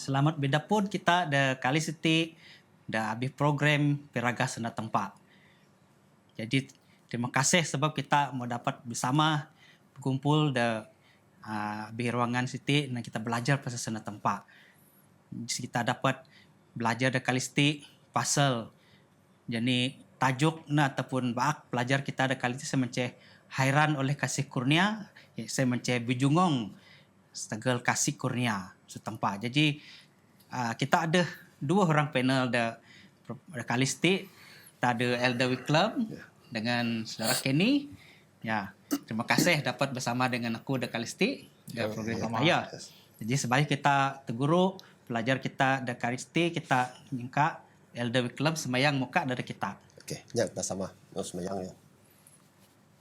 selamat beda pun kita da kali seti da habis program piraga sana tempat. Jadi terima kasih sebab kita mau dapat bersama berkumpul da di ruangan siti dan kita belajar pasal sana tempat. Jadi kita dapat belajar da kali seti pasal jadi tajuk na ataupun baak pelajar kita da kali seti semacam hairan oleh kasih kurnia, saya menceh bujungong setegal kasih kurnia setempat. Jadi kita ada dua orang panel da kalistik. Kita ada Elder Wicklem dengan saudara Kenny. Ya, terima kasih dapat bersama dengan aku da kalistik da program saya. Jadi sebaik kita teguru pelajar kita da kalistik, kita minta Elder Wicklem semayang muka dari kita. Okey, ya kita sama semayang ya.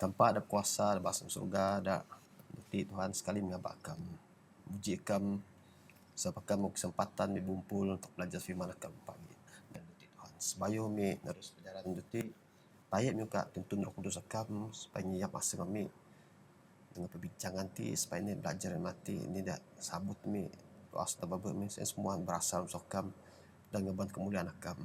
Tanpa ada kuasa ada bahasa surga ada bukti Tuhan sekali mengabakkan muji kam sebabkan kesempatan berkumpul untuk belajar firman kam pagi dan bukti Tuhan sebayu mi terus perjalanan bukti tayak mi ka tuntun Roh Kudus kam supaya nyiap masa kami dengan perbincangan ti supaya ini belajar mati ini dak sabut mi kuasa tabab mi semua berasal sokam dan ngeban kemuliaan kam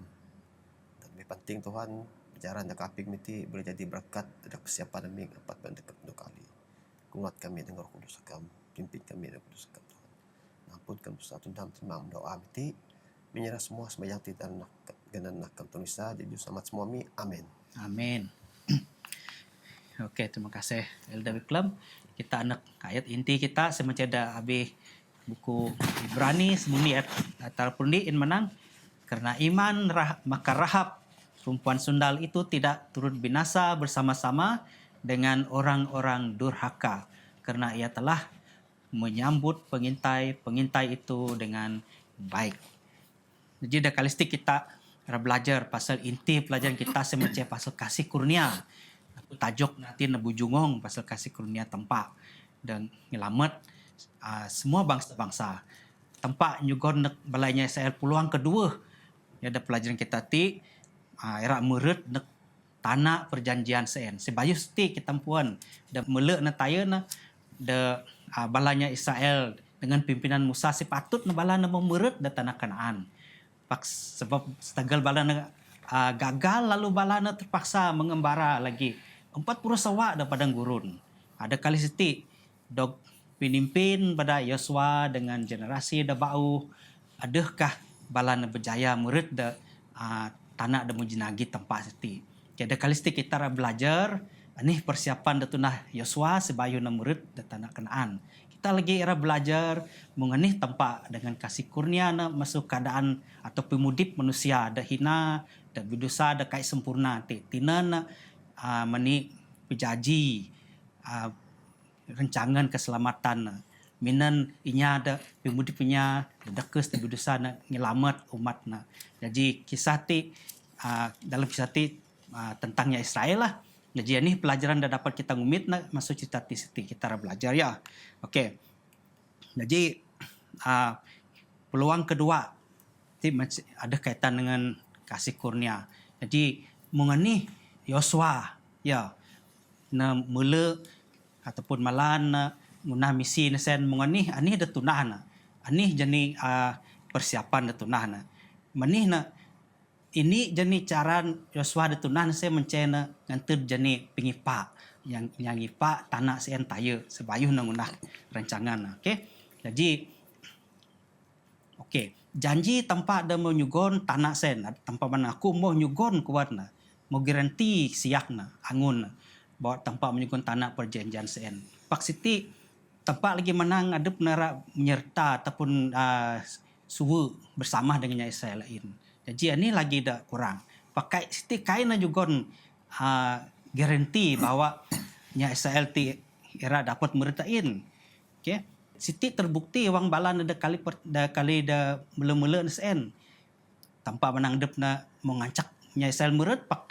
dan lebih penting Tuhan berjalan dan kaping miti boleh jadi berkat ada kesiapan kami dapat mendekat dua kali. Kuat kami dengan Roh Kudus kami, pimpin kami dengan Kudus kami Tuhan. Ampunkan dosa tundam terima doa miti menyerah semua sembahyang ti dan genan nak tunisa jadi selamat semua mi. Amin. Amin. Okey, terima kasih Elder Wicklem. Kita anak ayat inti kita semacam ada habis buku Ibrani semuni ataupun di in menang karena iman maka Rahab perempuan sundal itu tidak turut binasa bersama-sama dengan orang-orang durhaka karena ia telah menyambut pengintai itu dengan baik. Jadi dah kalistik kita belajar pasal inti pelajaran kita semacam pasal kasih kurnia. Tajuk nanti nebujungong pasal kasih kurnia tempat dan nyelamat semua bangsa-bangsa. Tempat juga nak balainya Israel peluang kedua. Ya ada pelajaran kita ti era merit nak tanah perjanjian sen. Sebayu sti kita puan da melek na taya na da balanya Israel dengan pimpinan Musa sepatut na bala na merit da tanah Kanaan. Sebab setegal bala na gagal lalu bala na terpaksa mengembara lagi 40 sawa da padang gurun. Ada kali seti dog pemimpin pada Yosua dengan generasi da bau adakah bala na berjaya merit da tanah da mujinagi tempat seti. Jadi kali seti kita belajar ini persiapan da tunah Yosua sebayu na murid da tanah Kanaan. Kita lagi era belajar mengenih tempat dengan kasih kurnia na masuk keadaan atau pemudip manusia da hina da berdosa da kai sempurna ti. Tina na meni pejaji rancangan keselamatan minan inya da pemudip inya da dekes da berdosa na ngelamat umat na. Jadi kisah ti dalam kisah ti tentangnya Israel lah. Jadi ini pelajaran dah dapat kita ngumit nak masuk cerita ti kita belajar ya. Okey. Jadi peluang kedua ti ada kaitan dengan kasih kurnia. Jadi mengenai Yosua ya na mula ataupun malan na guna misi nesen mengenai ani da tunah na. Ani jani persiapan da tunah na. Manih na ini jenis cara Yosua ditunan saya mencena ngantur jenis pengipak yang ipak tanah sen taya sebayuh nangunah rancangan. Okey. Jadi janji tempat ada mau nyugon tanah sen tempat mana aku mau nyugon kuatna mau garanti siakna angun bawa tempat menyugon tanah perjanjian sen. Pak Siti tempat lagi menang ada penara menyerta ataupun suhu bersama dengan Israel lain. Jadi ini lagi dah kurang. Pakai siti kaina juga garanti bahwa nya Israel ti era dapat meretain. Okey. Siti terbukti wang balan ada kali da mula-mula sen. Tanpa menang dep na mengancak nya Israel meret pak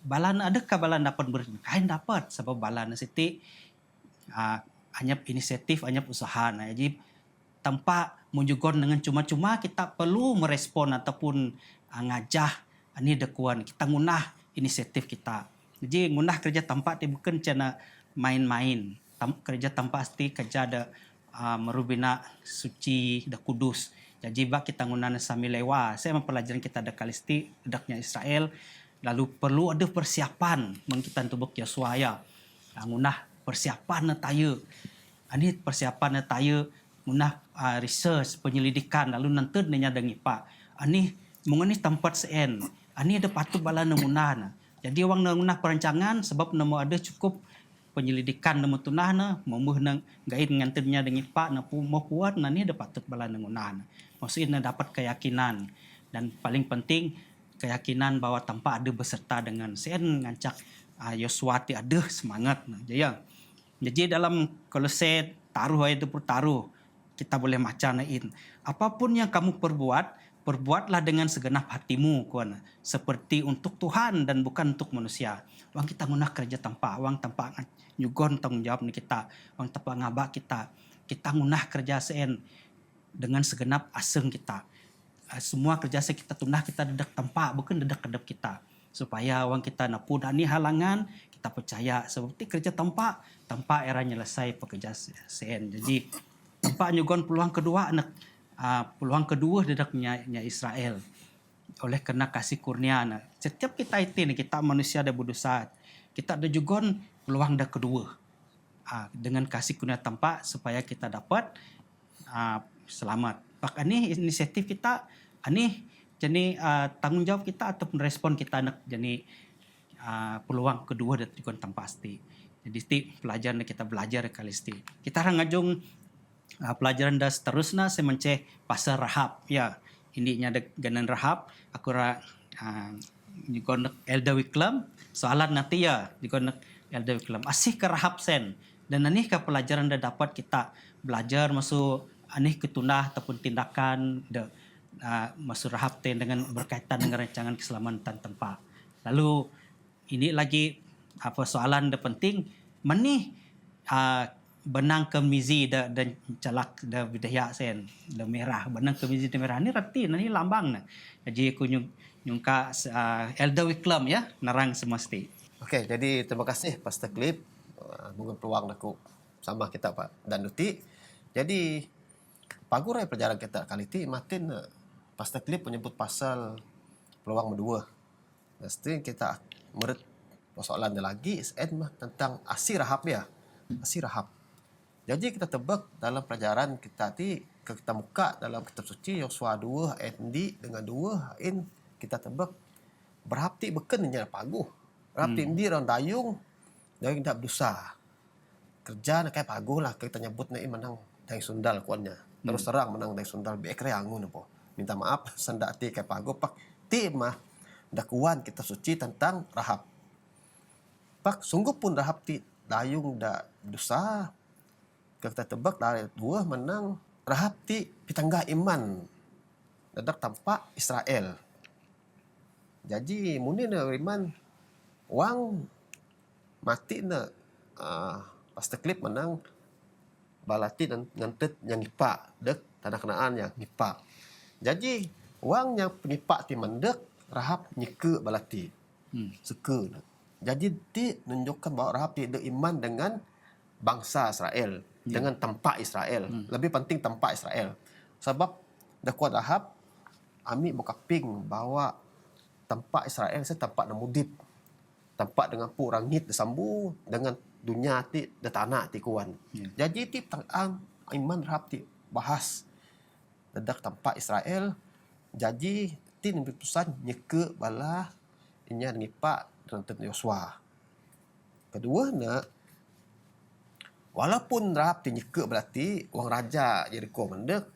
balan adakah balan dapat meret? Kain dapat sebab balan siti anyap inisiatif anyap usaha. Nah, jadi tanpa menjugon dengan cuma-cuma kita perlu merespon ataupun ngajah ini dekuan kita ngunah inisiatif kita. Jadi ngunah kerja tempat dia bukan cina main-main. Kerja tempat pasti kerja ada merubina suci da kudus. Jadi bak kita ngunan sami lewa. Saya mempelajaran kita ada Kalisti, adaknya Israel. Lalu perlu ada persiapan mengkitan tubuk Yosua ya. Ngunah persiapan na tayo. Ani persiapan na tayo ngunah research penyelidikan lalu nanti nanya dengi pak. Ani mengenai tempat sen. Ani ada patut bala ngunah na. Jadi orang ngunah perancangan sebab nemu ada cukup penyelidikan nemu tunah na memuh nang gain ngantirnya dengi pak na mau kuat na ni ada patut bala ngunah na. Maksudnya dapat keyakinan dan paling penting keyakinan bahwa tanpa ada beserta dengan sen ngancak Yosua ti ada semangat nah jaya. Jadi dalam Kolose taruh ayat taruh kita boleh macam nain. Apapun yang kamu perbuatlah dengan segenap hatimu kuana seperti untuk Tuhan dan bukan untuk manusia. Wang kita guna kerja tanpa wang tanpa nyugon tanggung jawab ni kita, wang tanpa ngabak kita ngunah kerja sen dengan segenap aseng kita. Semua kerja sen kita tunah kita dedak tanpa bukan dedak kedap kita. Supaya orang kita napun ni halangan kita percaya seperti kerja tanpa era nyelesai pekerja sen. Jadi tanpa nyugon peluang kedua peluang kedua dedaknya Israel oleh kerana kasih kurnia setiap kita itu kita manusia ada berdosa kita ada jugon peluang dah kedua dengan kasih kurnia tanpa supaya kita dapat selamat. Pak ini inisiatif kita ini jadi tanggungjawab kita ataupun respon kita nak jadi peluang kedua dan juga tanpa pasti. Jadi pelajaran kita belajar Kalisti. Kita orang ngajung pelajaran dah seterusnya saya menceh pasal Rahab ya. Indinya ada ganan Rahab aku juga nak Elda Wiklam soalan nanti ya juga nak Elda Wiklam asih ke Rahab sen dan anih ke pelajaran dah dapat kita belajar masuk anih ketunah ataupun tindakan masuk Rahab ten dengan berkaitan dengan rancangan keselamatan tempat. Lalu ini lagi apa soalan dah penting mani benang kemizi dan calak da bidaya sen da merah benang kemizi da merah ni reti ni lambang na. Jadi aku nyungka Elda Wiklam ya narang semesti. Okey, jadi terima kasih Pastor Clip. Mungkin peluang aku sama kita Pak dan Duti. Jadi pagurai perjalanan kita kali ini matin Pastor Clip menyebut pasal peluang kedua. Mesti kita murid persoalan dia lagi tentang Asir Rahab ya. Asir Rahab. Jadi kita tebak dalam pelajaran kita kita muka dalam kitab suci Yosua 2 ayat dengan 2 in kita tebak berhapti beken nya paguh. Berhapti di orang dayung dan tidak berdosa. Kerja nak kayak paguh lah kita nyebut ni menang dari sundal kuannya. Terus terang menang dari sundal bekre angun apa. Minta maaf sendak ti kayak paguh pak ti mah dakuan kita suci tentang Rahab. Pak sungguh pun Rahab ti dayung dak dosa. Kita tebak dari 2 menang Rahab ti pitangga iman dadak tanpa Israel. Jadi muni na iman wang mati na Pastor Clip menang balati dan ngantet yang nipa dek tanah Kanaan yang nipa. Jadi wang yang penipa ti mendek Rahab nyeke balati. Suka. Jadi ti menunjukkan bahawa Rahab ti ada iman dengan bangsa Israel, dengan tempat Israel. Lebih penting tempat Israel. Sebab dakwah Rahab ami berkaping bahawa tempat Israel saya tempat namudip. Tempat dengan pu rangit disambu dengan dunia ti de tanah ti kuan. Jadi ti tang iman Rahab ti bahas dedak tempat Israel. Jadi ti pesan nyeke bala inya nipa dengan Yosua. Kedua nak walaupun Rahab ti nyeke berarti wang raja Jericho mendek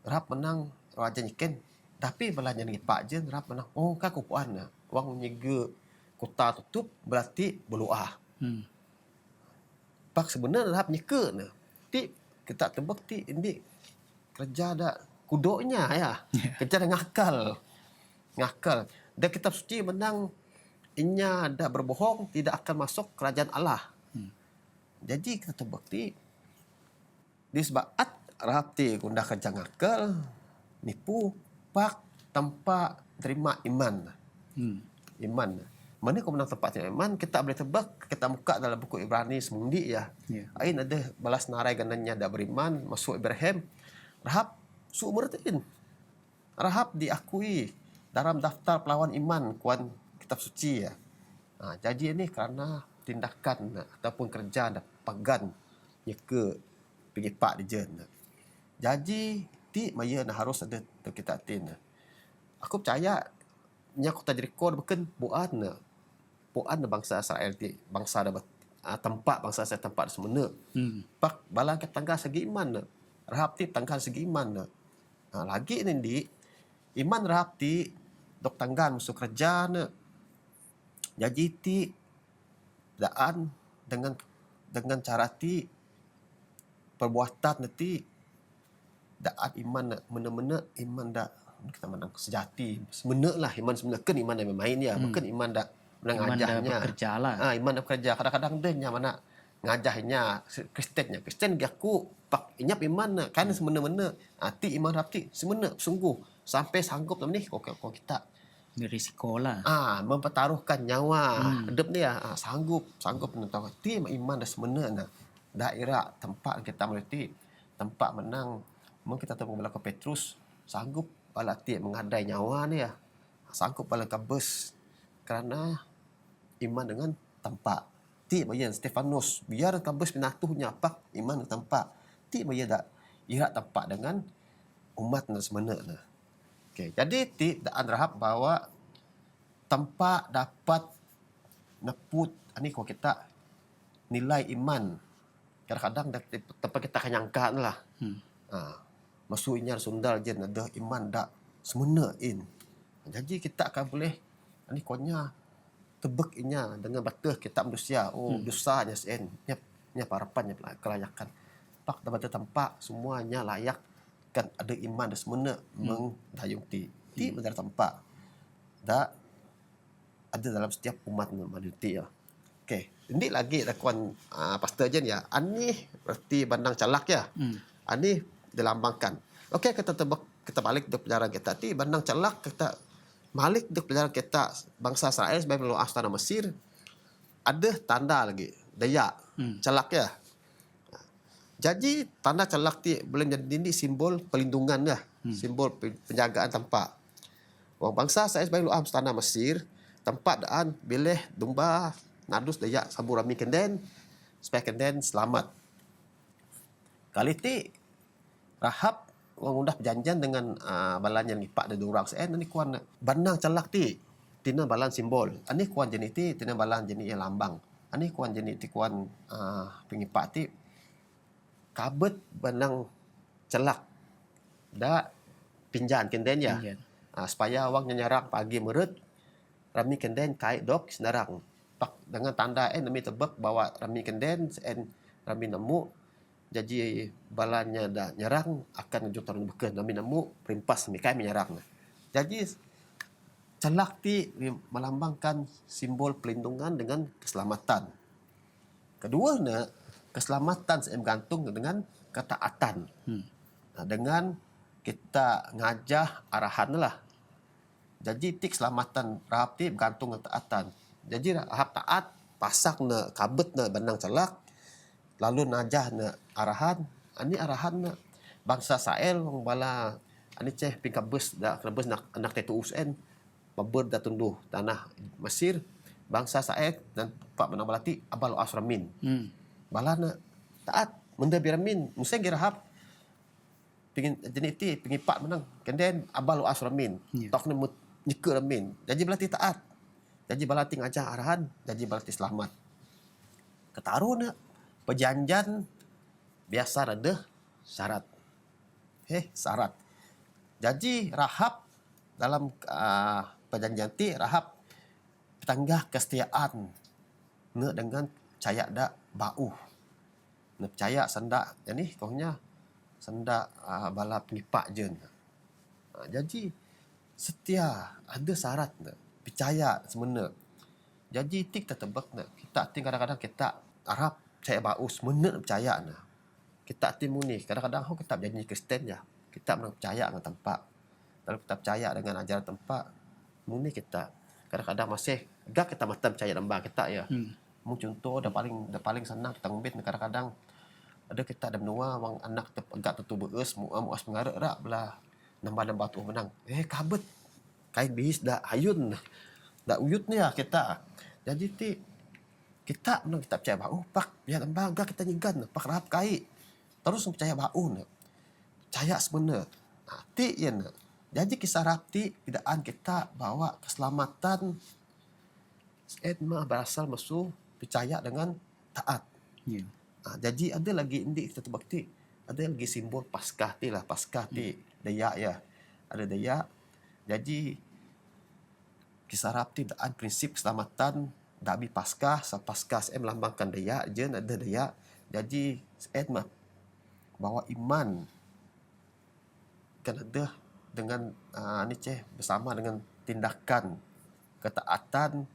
Rahab menang raja nyiken tapi belanja nipa je Rahab menang ka kupuan na wang nyege kota tutup berarti beluah. Pak sebenarnya Rahab nyeke na ti kita tebak ti ini kerja dak kudoknya ya. Kerja dak ngakal dan kitab suci menang inya dak berbohong tidak akan masuk kerajaan Allah. Jadi kita terbukti disbaat Rahab ti kundah kerja ngakal nipu pak tanpa terima iman. Iman. Mana kau menang tempat iman kita boleh tebak kita buka dalam buku Ibrani semundi ya. Ain ada balas narai gananya dak beriman masuk Ibrahim. Rahab Sumertin. Rahab diakui dalam daftar pelawan iman kuan kitab suci ya. Jadi ini kerana tindakan ataupun kerja pagan ya ke pergi pak di jen. Jadi ti maya harus ada tu kita tin. Aku percaya nya kota Jericho bukan buan bangsa Israel ti bangsa da tempat bangsa saya tempat semena. Pak balang ke tangga segi iman. Rahab ti tangga segi iman. Lagi ni di iman Rahab ti dok tanggan musuh kerja jadi ti daan dengan cara ti perbuatan nanti daan iman mena-mena iman dak kita menang sejati semena lah iman semena kan iman yang main ya bukan iman dak menang Iman dah ngajahnya bekerja lah. iman dak bekerja kadang-kadang dehnya mana ngajahnya Kristen dia aku pak inyap iman kan semena-mena ti iman hati semena sungguh sampai sanggup ni kok kita Berisiko lah. mempertaruhkan nyawa hidup dia sanggup menentang ti iman dah sebenarnya daerah tempat kita meliti tempat menang mungkin kita tahu belaka Petrus sanggup bala ti mengadai nyawa ni ya sanggup bala kabus kerana iman dengan tempat ti bayan Stefanus biar kabus pinatuhnya apa iman dengan tempat ti bayan dak ira tempat dengan umat dan sebenarnya. Okay. Jadi ti daan Rahab bahwa tempat dapat neput ani kalau kita nilai iman kadang-kadang tempat kita kenyangkan lah. Maksudnya sundal je ada iman dak semena in. Jadi kita akan boleh ani konya tebek inya dengan batas kita manusia. Dosanya sen nya parapannya kelayakan. Pak dapat tempat semuanya layak kan ada iman dan semena mengdayung ti benar tempat dak ada dalam setiap umat manusia. Okey, ini lagi lakuan pastor jen ya. Ani berarti bandang calak ya. Ani dilambangkan. Okey, kita balik ke pelajaran kita ti bandang calak kita balik ke pelajaran kita bangsa Israel sebagai melalui astana Mesir ada tanda lagi daya calak ya. Jadi tanda calak ti boleh jadi simbol pelindungan ya, simbol penjagaan tempat. Wang bangsa saya sebagai luam tanah Mesir, tempat daan bileh domba nadus dayak sabu rami kenden supaya kenden selamat. Kali ti Rahab wang undah perjanjian dengan balan yang lipat dari orang sen ni kuan bandang calak ti tina balan simbol. Ani kuan jenis ti tina balan jenis yang lambang. Ani kuan jenis ti kuan pengipak ti kabet bandang celak da pinjan kenden ya supaya awak nyarang pagi meret rami kenden kai dok senarang pak dengan tanda demi tebak bahwa rami kenden rami nemu jadi balannya dah nyarang akan jutaan beken rami nemu perimpas mi kai menyarang jadi celak ti melambangkan simbol pelindungan dengan keselamatan. Keduanya keselamatan gantung dengan ketaatan. Dengan kita ngajah arahan lah. Jadi tik keselamatan Rahab ti bergantung dengan ketaatan. Jadi Rahab taat pasak na kabet na bandang celak lalu najah na arahan. Ani arahan na bangsa Israel wang bala ani ceh pingkabus da krebus anak tetu usen maber da tunduh tanah Mesir bangsa Israel dan pak menang balati abal asramin. Balana taat menda biramin museng Rahab pingin jenis ti pengipak menang kenden abalu asramin tok ne nyeke ramin jadi balati taat jadi balati ngajah arahan jadi balati selamat ketaruna perjanjian biasa ada syarat syarat jadi Rahab dalam perjanjian ti Rahab petanggah kesetiaan ne dengan percaya dak bau ne percaya sendak jadi kohnya sendak bala pengipak jen. Jadi setia ada syarat ne percaya semena. Jadi tik tertebak ne kita ting kadang-kadang kita Arab percaya bau semena percaya ne. Kita tim muni kadang-kadang kita berjanji Kristen ya. Kita percaya dengan tempat. Kalau kita percaya dengan ajaran tempat muni kita kadang-kadang masih gak kita mata percaya nambah kita ya. Contoh dah paling senang kita ngubit kadang-kadang ada kita ada menua wang anak agak tentu beus muas mengarek rak belah nambah-nambah tu menang. Kabet kain bihis dak hayun. Dak uyut ni lah kita. Jadi ti kita menang kita percaya bau pak biar lembaga kita nyegan pak rahap kai. Terus percaya bau ne. Percaya sebenar. Ti yen. Jadi kisah rapti bidaan kita bawa keselamatan mah berasal masu percaya dengan taat. Ya. Jadi ada lagi indik kita terbakti. Ada lagi simbol Paskah ti lah. Paskah ti Dayak ya. Ada Dayak. Jadi kisah rapti bidaan prinsip keselamatan dabi Paskah. Paskah saya melambangkan Dayak je ada Dayak. Jadi saya mah bawa iman kan ada dengan bersama dengan tindakan ketaatan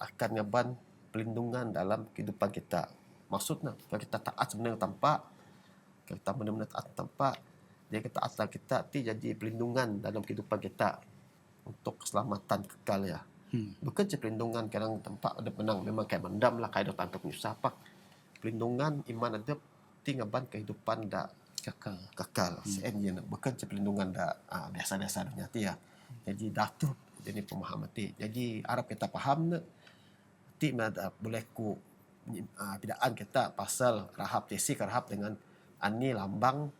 akan ngeban pelindungan dalam kehidupan kita. Maksudnya kalau kita taat sebenarnya tanpa kita benar-benar taat tanpa dia ketaatan kita ti jadi pelindungan dalam kehidupan kita untuk keselamatan kekal ya. Bukan je pelindungan kadang tempat ada menang memang kayak mendam lah kayak ada tanpa penyusah pak. Pelindungan iman ada ti ngeban kehidupan dak kekal. Sen bukan je pelindungan dak biasa-biasa dunia ti ya. Jadi datu jadi pemahaman ti. Jadi harap kita faham ne ti boleh ku bidaan kita pasal rahap tesi rahap dengan ani lambang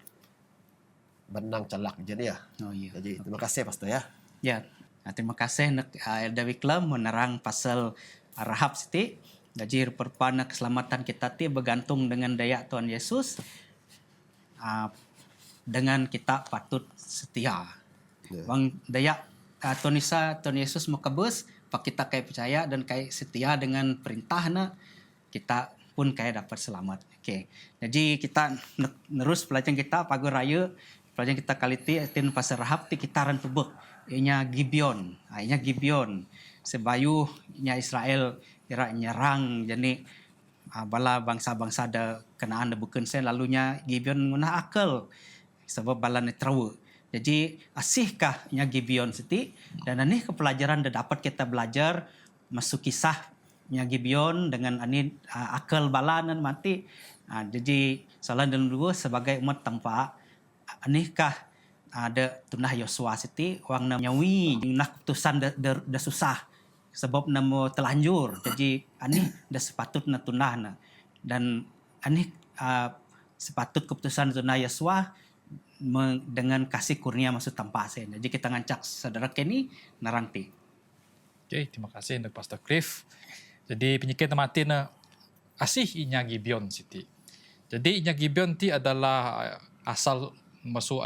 benang celak jadi ya. Oh iya. Jadi terima kasih Pastor ya. Ya, terima kasih nak LDW Club menerang pasal rahap siti. Jadi perpana keselamatan kita ti bergantung dengan daya Tuhan Yesus. Dengan kita patut setia. Ya. Bang daya Tuhan Yesus makabus pak kita kayak percaya dan kayak setia dengan perintahnya kita pun kayak dapat selamat. Okey. Jadi kita nerus pelajaran kita pagar raya pelajaran kita kali ti tin pasal rahap ti kita ran tubuk inya Gibeon. Inya Gibeon sebayu inya Israel ira nyerang jadi bala bangsa-bangsa da Kanaan da bukan sen lalunya Gibeon ngunah akal sebab bala ni trawe. Jadi asihkah nya Gibeon siti dan ini kepelajaran da dapat kita belajar masuk kisah nya Gibeon dengan ani akal bala nan mati. Jadi salah dan dua sebagai umat tanpa anikah ada tunah Yosua siti wang nyawi nak keputusan da susah sebab namo telanjur. Jadi ani da sepatutna tunah na dan ani sepatut keputusan tunah Yosua dengan kasih kurnia maksud tanpa sen. Jadi kita ngancak saudara Kenny naranti. Okay, terima kasih untuk Pastor Cliff. Jadi penyakit mati na asih inya Gibeon siti. Jadi inya Gibeon ti adalah asal masuk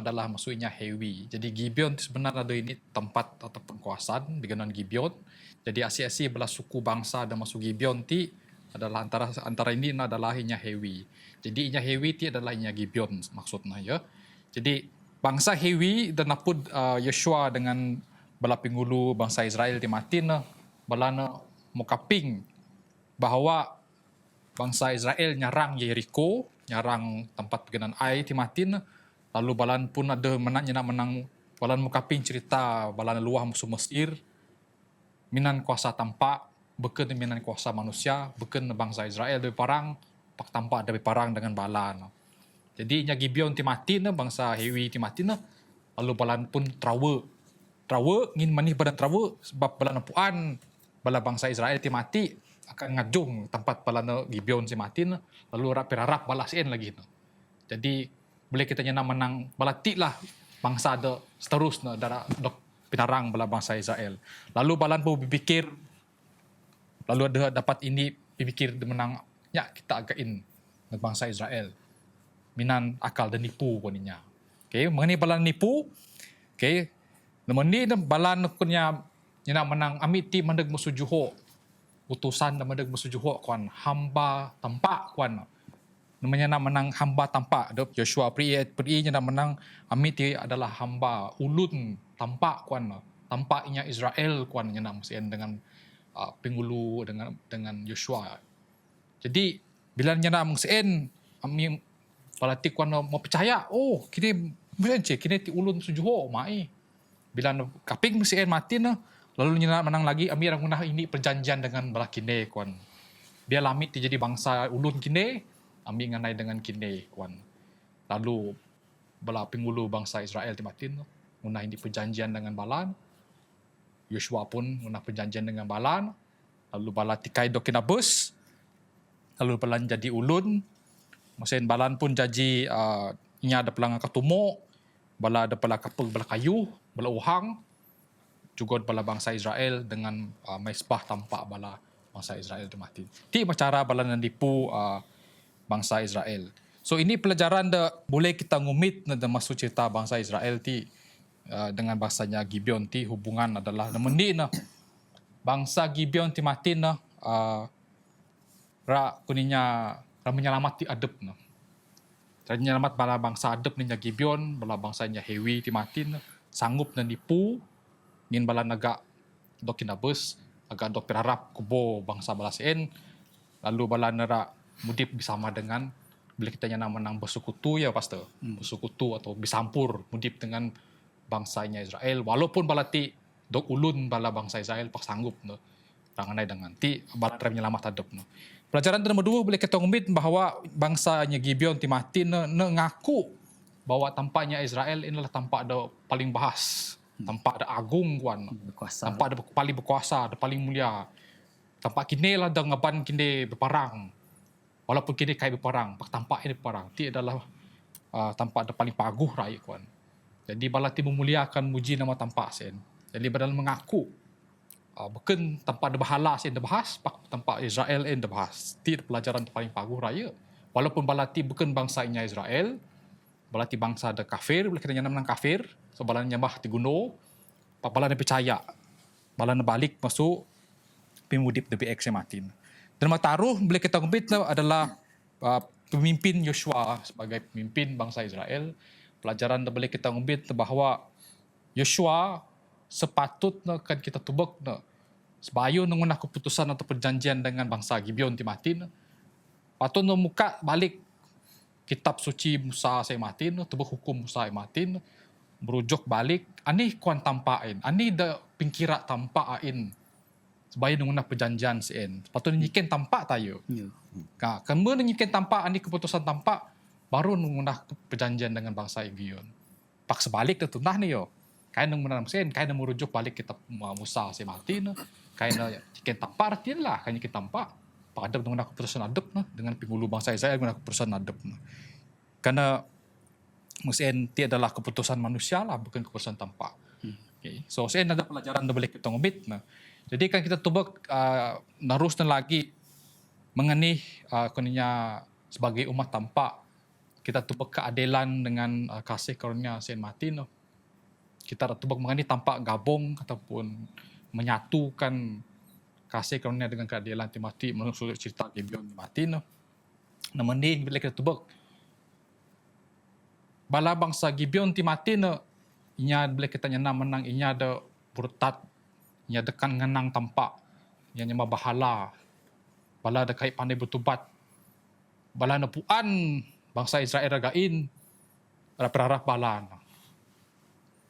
inya Hewi. Jadi Gibeon sebenarnya ada ini tempat atau penguasaan dengan Gibeon. Jadi asih-asih belah suku bangsa dan masuk Gibeon ti adalah antara ini adalah inya Hewi. Jadi inya Hewi ti adalah inya Gibeon maksudnya ya. Jadi bangsa Hewi dan napud Yeshua dengan bala pinggulu bangsa Israel ti mati na bala na mukaping bahawa bangsa Israel nyarang Jericho, nyarang tempat pegenan ai ti mati na lalu balan pun ada menang balan mukaping cerita balan luah musuh Mesir minan kuasa tampak beken minan kuasa manusia beken bangsa Israel dari parang pak tampak dari parang dengan balan. Jadi nya Gibeon ti mati na bangsa Hewi ti mati na lalu balan pun trawe ngin manih badan trawe sebab balan puan bala bangsa Israel ti mati akan ngajung tempat balan Gibeon ti mati na lalu rapirarap balas sien lagi na. Jadi boleh kita nyana menang balati lah bangsa ada seterusnya dara dok pinarang bala bangsa Israel. Lalu balan pun berpikir lalu ada dapat ini berpikir menang ya kita again dengan bangsa Israel. Minan akal dan nipu koninya. Okay, mengenai balan nipu, okay, namun ni balan kunya nyana menang amit ti mandeg musuh juho. Utusan dan mandeg musuh juho kuan hamba tampak kuan. Namanya nak menang hamba tampak. Joshua pri nyana menang amit ti adalah hamba ulun tampak kuan. Tampaknya Israel kuan nyana masien dengan pinggulu dengan Joshua. Jadi bila nyana masien ami balati kuan mau percaya kini macam kini ti ulun sujuho mai bila kaping masien mati na lalu nyana menang lagi ami rangunah ini perjanjian dengan bala kine kuan dia lamit ti jadi bangsa ulun kine ambil nganai dengan kini kuan. Lalu bala pengulu bangsa Israel ti matin ngunah ini perjanjian dengan balan. Yosua pun ngunah perjanjian dengan balan. Lalu bala tikai dokinabus. Lalu balan jadi ulun. Maksudnya balan pun jadi inya ada pelanggan ketumuk. Bala ada bala kapal bala kayu, bala uhang. Juga bala bangsa Israel dengan mesbah tampak bala bangsa Israel tu mati. Ti cara bala nandipu bangsa Israel. So ini pelajaran dah boleh kita ngumit na masuk cerita bangsa Israel ti dengan bangsanya Gibeon ti hubungan adalah mendi na bangsa Gibeon ti mati na ra kuninya ra menyelamat ti adep na. Ra menyelamat bala bangsa adep ninya Gibeon, bala bangsanya Hewi ti mati na sanggup nandipu ngin bala naga dokinabus agak dok berharap kubo bangsa bala sen lalu bala nera mudip bersama dengan bila kita nyana menang bersekutu ya pastor bersekutu atau bisampur mudip dengan bangsanya Israel walaupun bala ti dok ulun bala bangsa Israel pak sanggup no ranganai dengan ti bala rem nyelamat hadap no. Pelajaran nomor 2 boleh kita ngumit bahawa bangsanya Gibeon ti mati ngaku bahwa tampaknya Israel inilah tampak ada paling bahas, tampak ada agung kuan, Berkuasa. tampak ada paling berkuasa, ada paling mulia. Tampak kini lah dah ngaban kini berperang. Walaupun kini kai berperang, pak tampak ini berperang. Ti adalah tampak ada paling paguh rakyat kuan. Jadi bala ti memuliakan muji nama tampak sen. Jadi badal mengaku bukan tampak ada bahala sen dah bahas, pak tampak Israel en dah bahas. Ti pelajaran paling paguh rakyat. Walaupun bala ti bukan bangsanya Israel, bala ti bangsa ada kafir, boleh kita menang kafir, so bala nyambah ti guno, pak bala percaya. Bala balik masuk pimudip DBX yang mati. Dan mataruh boleh kita kumpit adalah pemimpin Yosua sebagai pemimpin bangsa Israel. Pelajaran boleh kita kumpit bahawa Yosua sepatutnya kan kita tubak sebayu ngunah keputusan atau perjanjian dengan bangsa Gibeon ti mati. Patut muka balik kitab suci Musa saya mati, tubak hukum Musa saya mati, merujuk balik ani kuan tampain, ani da pingkira tampain sebagai nunguna perjanjian sen. Patutnya nyiken tampak tayo. Ya. Kemudian nyiken tampak ani keputusan tampak baru nunguna perjanjian dengan bangsa Gibeon. Pak sebalik tu nah ni yo. Kain nung menang sen, kain nung merujuk balik kitab Musa saya mati, kain nyiken tampak artian lah, kain nyiken tampak. Pak adab nunguna keputusan adab dengan pengulu bangsa Israel nunguna keputusan adab. Karena musen ti adalah keputusan manusia lah, bukan keputusan tampak. Okay. So sen ada pelajaran boleh kita ngomit. Jadi kan kita tubak naruskan lagi mengenai kuninya sebagai umat tampak kita tubak keadilan dengan kasih karunia sen mati kita tubak mengenai tampak gabung ataupun menyatukan kasih karunia dengan keadilan ti mati menurut cerita Gibeon mati namun ni bila kita tubak bala bangsa Gibeon ti mati inya bila kita nyana menang inya ada bertat inya dekan ngenang tampak inya nyama bahala bala ada kait pandai bertubat bala na puan bangsa Israel ragain berharap bala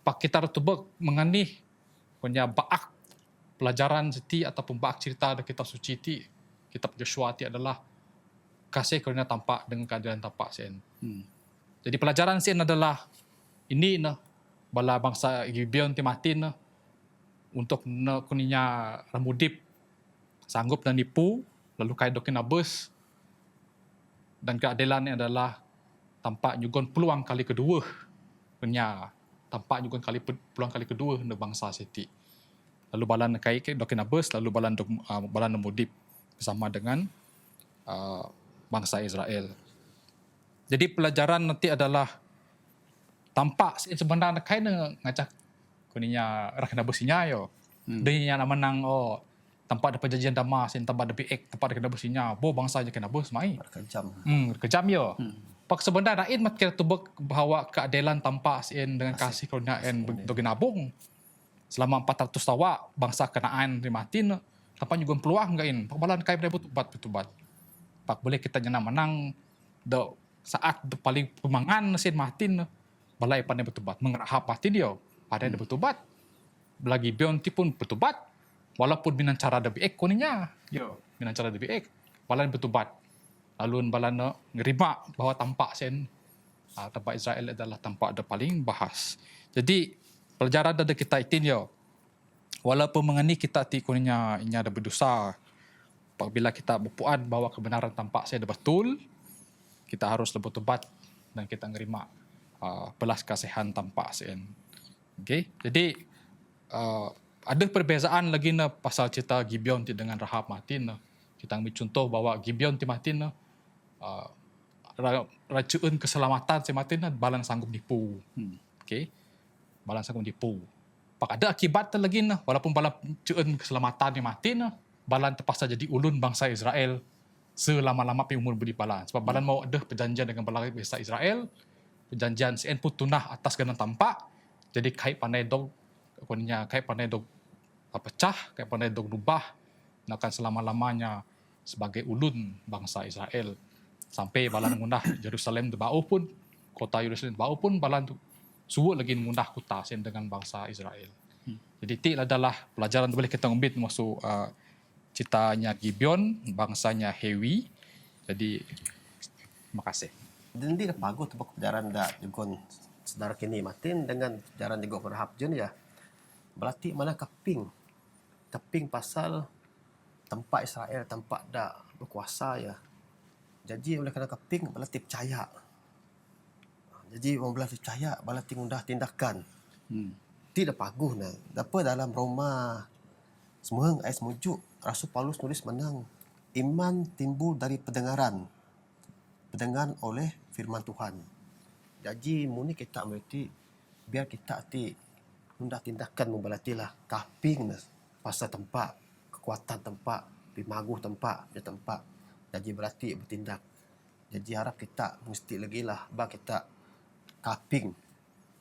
pak kita tubak menganih punya baak pelajaran seti ataupun baak cerita dari kitab suci ti kitab Joshua ti adalah kasih karunia tampak dengan keadilan tampak sen. Jadi pelajaran sen adalah ini bala bangsa Gibeon ti mati untuk kuninya ramudip sanggup dan nipu lalu kai dokin abus dan keadilan adalah tampak nyugon peluang kali kedua punya tampak nyugon peluang kali kedua untuk bangsa siti lalu balan kai dokin abus lalu balan mudip bersama dengan bangsa Israel. Jadi pelajaran nanti adalah tampak sebenarnya kai ngajak kuninya rakyat besinya yo. Dia yang menang tempat ada perjanjian damai, tempat ada PX, tempat ada kena besinya. Bo bangsa je kena bos mai. Kejam. Kejam yo. Pak sebenarnya rakyat mat kira tubak bahawa keadilan tampak sen dengan kasih karunia en dogi nabung. Selama 400 tawa bangsa Kanaan rimatin tanpa juga peluang gain. Pak balan kai betubat. Pak boleh kita nyana menang do saat paling pemangan sen matin balai pandai bertubat mengerahap mati dia pada ada bertubat lagi Bionti pun bertubat walaupun dengan cara DBX kuninya yo dengan cara DBX balan bertubat Lalu balana ngerima bahawa tampak sen tempat Israel adalah tempat ada paling bahas. Jadi pelajaran ada kita itin yo. Walaupun mengani kita ti kunnya inya ada berdosa. Apabila kita berpuan bahawa kebenaran tampak saya ada betul, kita harus bertobat dan kita ngerima belas kasihan tampak sen. Okay? Jadi ada perbezaan lagi na pasal cerita Gibeon ti dengan Rahab Matin na. Kita ambil contoh bahawa Gibeon ti Matin na racuun keselamatan si Matin na balan sanggup nipu. Okay? Balan sanggup nipu. Pak ada akibat lagi na walaupun balan cuun keselamatan ni Matin na balan terpaksa jadi ulun bangsa Israel selama-lama pi umur budi balan. Sebab balan mau ada perjanjian dengan bangsa Israel, perjanjian sen pun tunah atas ganang tampak. Jadi kait pandai dog kunnya kait pandai dog pecah, kait pandai dog rubah akan selama-lamanya sebagai ulun bangsa Israel. Sampai balan ngundah Jerusalem tu bau pun kota Yerusalem bau pun balan tu suwuk lagi ngundah kota sen dengan bangsa Israel. Jadi ti adalah pelajaran boleh kita ngambil masuk ceritanya Gibeon, bangsanya Hewi. Jadi terima kasih. Dan dia bagus tu pelajaran dah juga saudara kini Martin dengan pelajaran juga Rahab jen ya. Berarti mana keping pasal tempat Israel tempat dah berkuasa ya. Jadi oleh kerana keping berarti percaya. Jadi orang belah percaya berarti ngundah tindakan. Tidak bagus nah. Dapat dalam Roma semua ayat semujuk Rasul Paulus tulis menang iman timbul dari pendengaran oleh firman Tuhan. Jadi muni kita berarti biar kita ti ngundah tindakan membalatilah kaping pasal tempat kekuatan tempat pimaguh tempat dia tempat. Jadi berarti bertindak. Jadi harap kita mesti lagi lah bah kita kaping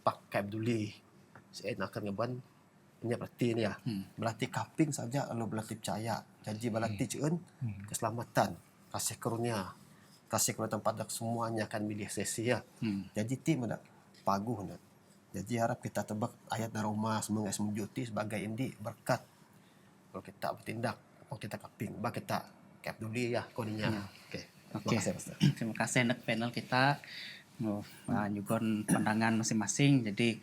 pakai peduli. Saya nak ngeban ini berarti ni ya. Berarti kaping saja kalau berarti percaya. Jadi berarti ceun keselamatan, kasih karunia pada semuanya akan milih sesi ya. Jadi ti mana paguh nak. Jadi harap kita tebak ayat dari Roma semangat semujuti sebagai indi berkat. Kalau kita bertindak, kalau kita kaping, bah kita kayak peduli ya kodinya. Okey. Okey. Terima kasih nak panel kita. Juga pandangan masing-masing. Jadi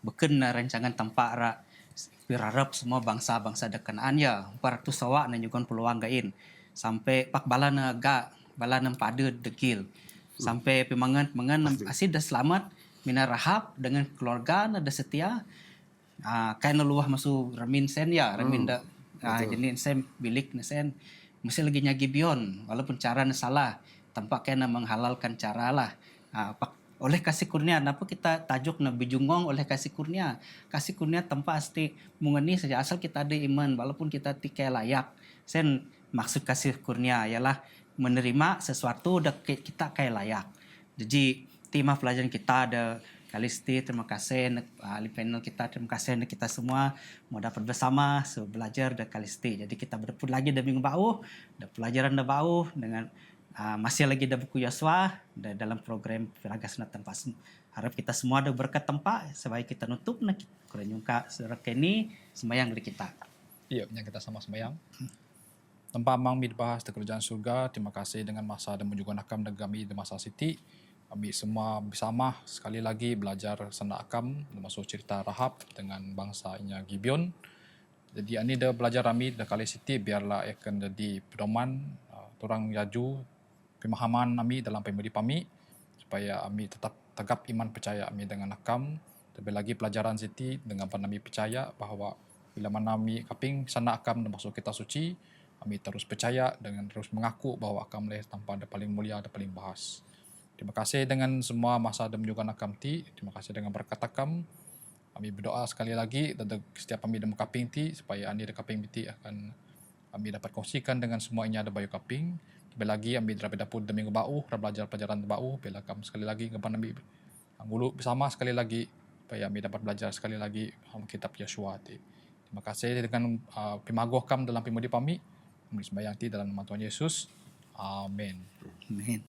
bukan rancangan tempat ra berharap semua bangsa-bangsa dekanaan ya. Partu sawa na juga peluang gain. Sampai pak balan balan pada degil. Sampai pemangan asid dah selamat mina Rahab dengan keluarga dah setia. Kain luah masuk Ramin sen ya. Ramin dah jadi sen bilik sen mesti lagi nya Gibeon walaupun cara salah tampak kena menghalalkan cara lah. Oleh kasih kurnia kenapa kita tajuk na bijungong oleh kasih kurnia tempat asti mengeni saja asal kita ada iman walaupun kita tikai layak sen maksud kasih kurnia ialah menerima sesuatu dah kita kai layak. Jadi tema pelajaran kita ada Kalisti, terima kasih ahli panel kita, terima kasih kita semua mau dapat bersama belajar dari Kalisti. Jadi kita bertemu lagi di minggu bau, ada pelajaran dah bau dengan masih lagi ada buku Yosua dalam program Piragas na tempat. Harap kita semua ada berkat tempat sebaik kita nutup nak kurang nyungka saudara Kenny sembahyang dari kita. Iya, yang kita sama sembahyang. Tempat mang midbahas di kerajaan surga. Terima kasih dengan masa dan juga nakam dan kami di masa Siti. Kami semua bersama sekali lagi belajar sendak akam termasuk cerita Rahab dengan bangsanya Gibeon. Jadi ini dah belajar kami dah kali Siti biarlah akan jadi pedoman orang yaju pemahaman kami dalam pemudi kami supaya kami tetap tegap iman percaya kami dengan akam. Terlebih lagi pelajaran Siti dengan kami percaya bahawa bila mana kami kaping sendak akam termasuk kita suci, kami terus percaya dengan terus mengaku bahawa akam leh tanpa ada paling mulia ada paling bahas. Terima kasih dengan semua masa dan juga nakam ti. Terima kasih dengan berkat akam. Kami berdoa sekali lagi dan setiap kami dan kaping ti supaya ani dan kaping ti akan kami dapat kongsikan dengan semua ini ada bayu kaping. Terlebih lagi kami dapat dapur demi bau, belajar pelajaran bau. Bila kami sekali lagi kepada kami ngulu bersama sekali lagi supaya kami dapat belajar sekali lagi kitab Yeshua ti. Terima kasih dengan pimagoh kam dalam pimudi kami. Kami sembahyang ti dalam nama Tuhan Yesus. Amin. Amin.